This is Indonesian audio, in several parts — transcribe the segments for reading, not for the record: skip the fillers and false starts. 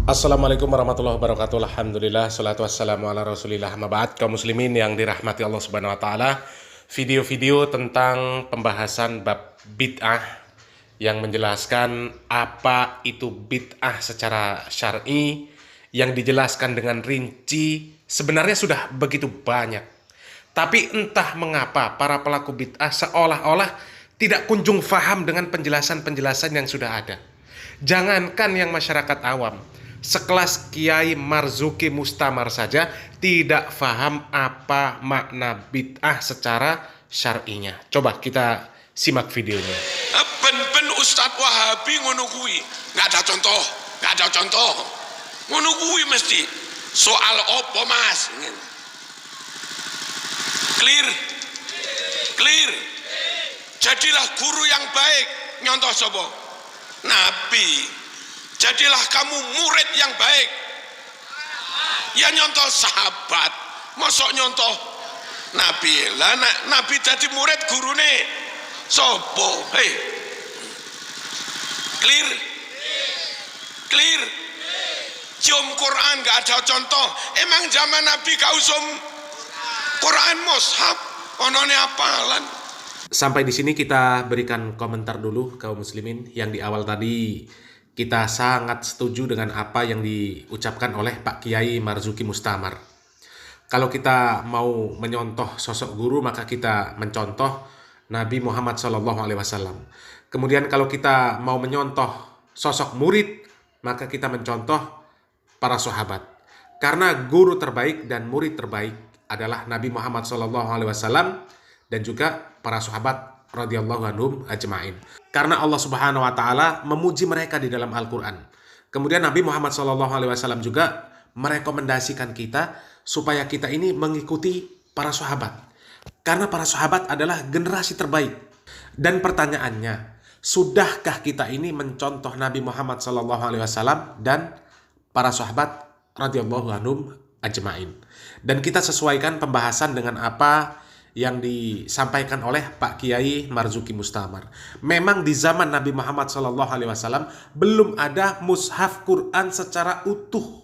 Assalamualaikum warahmatullahi wabarakatuh. Alhamdulillah, salatu wassalamu ala rasulillah. Maba'ad, kaum muslimin yang dirahmati Allah subhanahu wa ta'ala. Video-video tentang pembahasan bab bid'ah yang menjelaskan apa itu bid'ah secara syar'i, yang dijelaskan dengan rinci, sebenarnya sudah begitu banyak. Tapi entah mengapa para pelaku bid'ah seolah-olah tidak kunjung faham dengan penjelasan-penjelasan yang sudah ada. Jangankan yang masyarakat awam, sekelas Kiai Marzuki Mustamar saja tidak faham apa makna bid'ah secara syar'inya. Coba kita simak videonya. Ben Ustadz Wahabi ngono kuwi. Nggak ada contoh, nggak ada contoh. Ngono kuwi mesti. Soal opo Mas? Clear? Clear? Jadilah guru yang baik. Nyontoh sapa? Nabi. Jadilah kamu murid yang baik. Ya nyontoh sahabat. Mosok nyontoh Nabi. Lah Nabi jadi murid gurune sopo? Hei. Clear? Clear? Cium Quran gak ada contoh. Emang zaman Nabi kau usum Quran mushaf onone apalan. Sampai di sini kita berikan komentar dulu kaum muslimin. Yang di awal tadi kita sangat setuju dengan apa yang diucapkan oleh Pak Kiai Marzuki Mustamar. Kalau kita mau menyontoh sosok guru, maka kita mencontoh Nabi Muhammad SAW. Kemudian kalau kita mau menyontoh sosok murid, maka kita mencontoh para sahabat. Karena guru terbaik dan murid terbaik adalah Nabi Muhammad SAW dan juga para sahabat radhiyallahu anhum ajma'in. Karena Allah Subhanahu wa taala memuji mereka di dalam Al-Qur'an. Kemudian Nabi Muhammad SAW juga merekomendasikan kita supaya kita ini mengikuti para sahabat. Karena para sahabat adalah generasi terbaik. Dan pertanyaannya, sudahkah kita ini mencontoh Nabi Muhammad SAW dan para sahabat radhiyallahu anhum ajma'in? Dan kita sesuaikan pembahasan dengan apa yang disampaikan oleh Pak Kiai Marzuki Mustamar. Memang di zaman Nabi Muhammad SAW belum ada mushaf Quran secara utuh.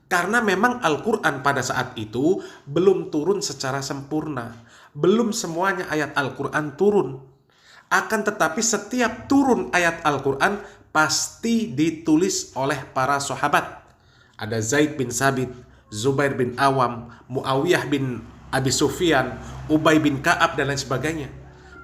Karena memang Al-Quran pada saat itu belum turun secara sempurna. Belum semuanya ayat Al-Quran turun. Akan tetapi setiap turun ayat Al-Quran pasti ditulis oleh para sahabat. Ada Zaid bin Sabit, Zubair bin Awam, Muawiyah bin Abi Sufyan, Ubay bin Ka'ab dan lain sebagainya.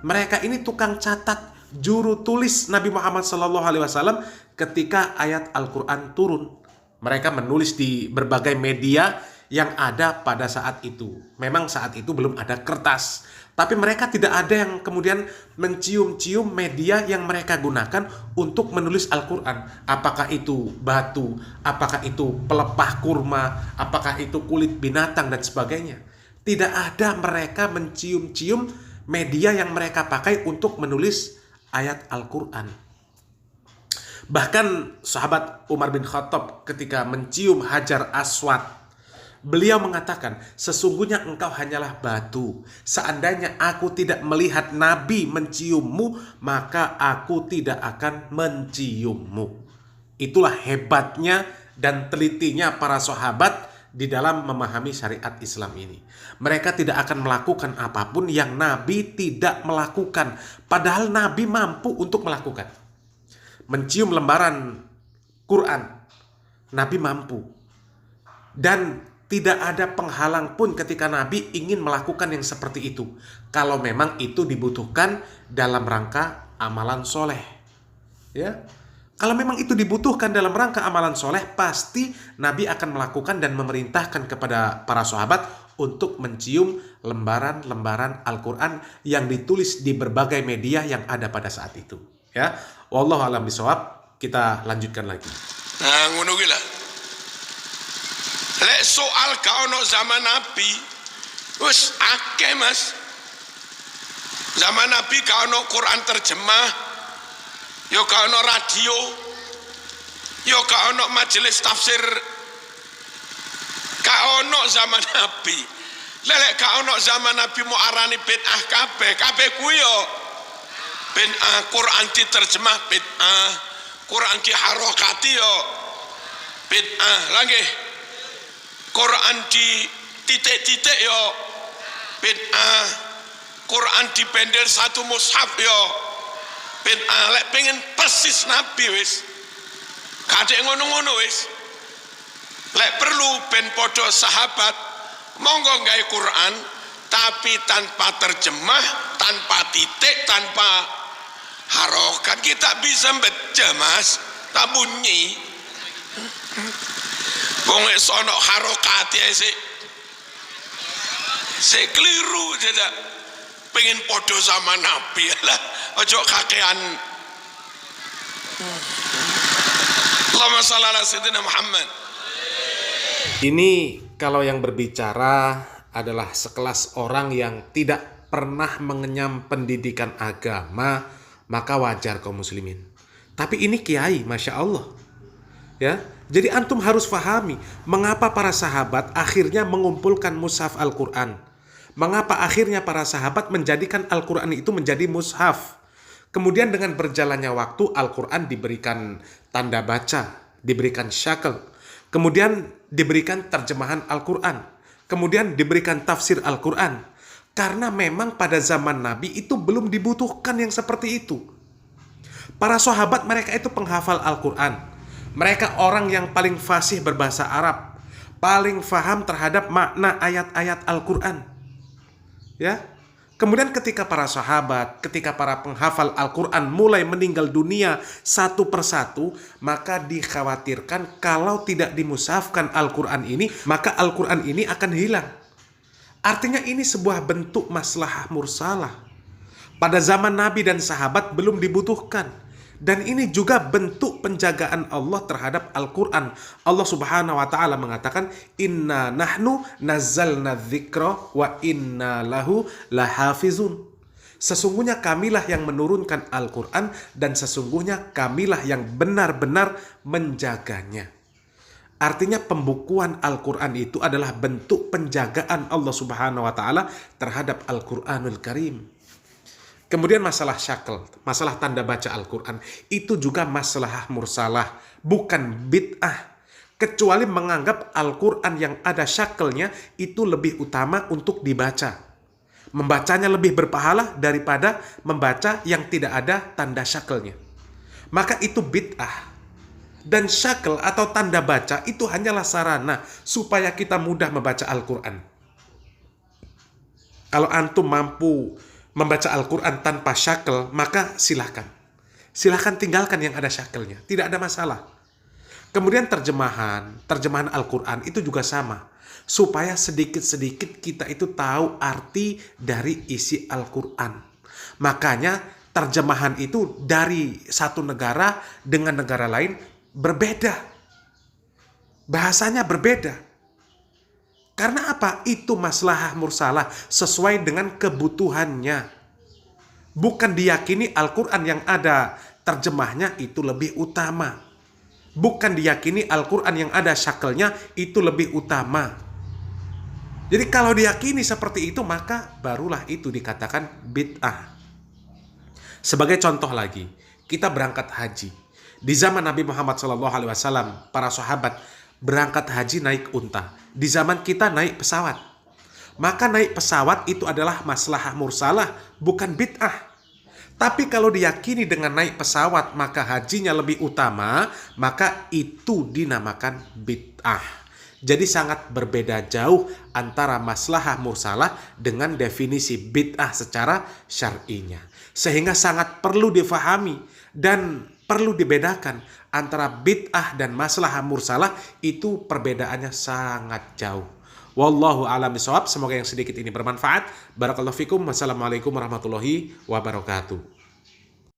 Mereka ini tukang catat, juru tulis Nabi Muhammad SAW ketika ayat Al-Quran turun. Mereka menulis di berbagai media yang ada pada saat itu. Memang saat itu belum ada kertas, tapi mereka tidak ada yang kemudian mencium-cium media yang mereka gunakan untuk menulis Al-Quran. Apakah itu batu, apakah itu pelepah kurma, apakah itu kulit binatang dan sebagainya. Tidak ada mereka mencium-cium media yang mereka pakai untuk menulis ayat Al-Quran. Bahkan sahabat Umar bin Khattab ketika mencium Hajar Aswad, beliau mengatakan, sesungguhnya engkau hanyalah batu. Seandainya aku tidak melihat Nabi menciummu, maka aku tidak akan menciummu. Itulah hebatnya dan telitinya para sahabat di dalam memahami syariat Islam ini. Mereka tidak akan melakukan apapun yang Nabi tidak melakukan. Padahal Nabi mampu untuk melakukan. Mencium lembaran Quran, Nabi mampu. Dan tidak ada penghalang pun ketika Nabi ingin melakukan yang seperti itu. Kalau memang itu dibutuhkan dalam rangka amalan soleh. Ya. Kalau memang itu dibutuhkan dalam rangka amalan soleh, pasti Nabi akan melakukan dan memerintahkan kepada para sahabat untuk mencium lembaran-lembaran Al-Quran yang ditulis di berbagai media yang ada pada saat itu. Ya, wallahu a'lam bishawab. Kita lanjutkan lagi. Nah, ngono kuwi lah. Lek soal gak ono zaman Nabi, wis akeh Mas. Zaman Nabi gak ono Quran terjemah, yo gak ono radio, yo gak ono majelis tafsir, gak ono zaman Nabi. Lek gak ono zaman Nabi mau arani bid'ah kabeh kuwi yo bid'ah. Quran diterjemah bid'ah, Quran ki harokati yo bid'ah lagi. Quran di titik-titik yo bid'ah. Quran di pendel satu mushaf yo bid'ah. Lek pengen persis Nabi wis kadek ngono-ngono wis. Lek perlu ben podo sahabat monggo gawe Quran tapi tanpa terjemah, tanpa titik, tanpa harokat. Kita bisa baca mas, tak bunyi. Wong sono harokat ya sik keliru jadi pengen podo sama Nabi lah. Ojo kakean. Allahumma shalli ala sayyidina Muhammad. Ini kalau yang berbicara adalah sekelas orang yang tidak pernah mengenyam pendidikan agama, maka wajar kaum muslimin. Tapi ini kiai, masya Allah. Ya, jadi antum harus pahami mengapa para sahabat akhirnya mengumpulkan mushaf Al-Quran. Mengapa akhirnya para sahabat menjadikan Al-Quran itu menjadi mushaf. Kemudian dengan berjalannya waktu Al-Quran diberikan tanda baca, diberikan syakel, kemudian diberikan terjemahan Al-Quran, kemudian diberikan tafsir Al-Quran. Karena memang pada zaman Nabi itu belum dibutuhkan yang seperti itu. Para sahabat mereka itu penghafal Al-Quran. Mereka orang yang paling fasih berbahasa Arab, paling faham terhadap makna ayat-ayat Al-Quran. Ya. Kemudian ketika para sahabat, ketika para penghafal Al-Quran mulai meninggal dunia satu persatu, maka dikhawatirkan kalau tidak dimushafkan Al-Quran ini, maka Al-Quran ini akan hilang. Artinya ini sebuah bentuk maslahah mursalah. Pada zaman Nabi dan sahabat belum dibutuhkan. Dan ini juga bentuk penjagaan Allah terhadap Al-Quran. Allah subhanahu wa ta'ala mengatakan, Inna nahnu nazzalna dzikra wa inna lahu lahafizun. Sesungguhnya kamilah yang menurunkan Al-Quran dan sesungguhnya kamilah yang benar-benar menjaganya. Artinya pembukuan Al-Quran itu adalah bentuk penjagaan Allah subhanahu wa ta'ala terhadap Al-Quranul Karim. Kemudian masalah syakel, masalah tanda baca Al-Quran, itu juga masalah mursalah, bukan bid'ah. Kecuali menganggap Al-Quran yang ada syakelnya itu lebih utama untuk dibaca. Membacanya lebih berpahala daripada membaca yang tidak ada tanda syakelnya. Maka itu bid'ah. Dan syakel atau tanda baca itu hanyalah sarana supaya kita mudah membaca Al-Quran. Kalau antum mampu membaca Al-Quran tanpa syakel, maka silahkan. Silahkan tinggalkan yang ada syakelnya. Tidak ada masalah. Kemudian terjemahan Al-Quran itu juga sama. Supaya sedikit-sedikit kita itu tahu arti dari isi Al-Quran. Makanya terjemahan itu dari satu negara dengan negara lain berbeda. Bahasanya berbeda. Karena apa? Itu maslahah mursalah sesuai dengan kebutuhannya. Bukan diyakini Al-Quran yang ada terjemahnya itu lebih utama. Bukan diyakini Al-Quran yang ada syakelnya itu lebih utama. Jadi kalau diyakini seperti itu maka barulah itu dikatakan bid'ah. Sebagai contoh lagi, kita berangkat haji. Di zaman Nabi Muhammad SAW, para sahabat berangkat haji naik unta. Di zaman kita naik pesawat. Maka naik pesawat itu adalah maslahah mursalah, bukan bid'ah. Tapi kalau diyakini dengan naik pesawat maka hajinya lebih utama, maka itu dinamakan bid'ah. Jadi sangat berbeda jauh antara maslahah mursalah dengan definisi bid'ah secara syar'inya. Sehingga sangat perlu difahami dan perlu dibedakan antara bid'ah dan maslahah mursalah, itu perbedaannya sangat jauh. Wallahu a'lam bishawab. Semoga yang sedikit ini bermanfaat. Barakallahu fikum. Wassalamualaikum warahmatullahi wabarakatuh.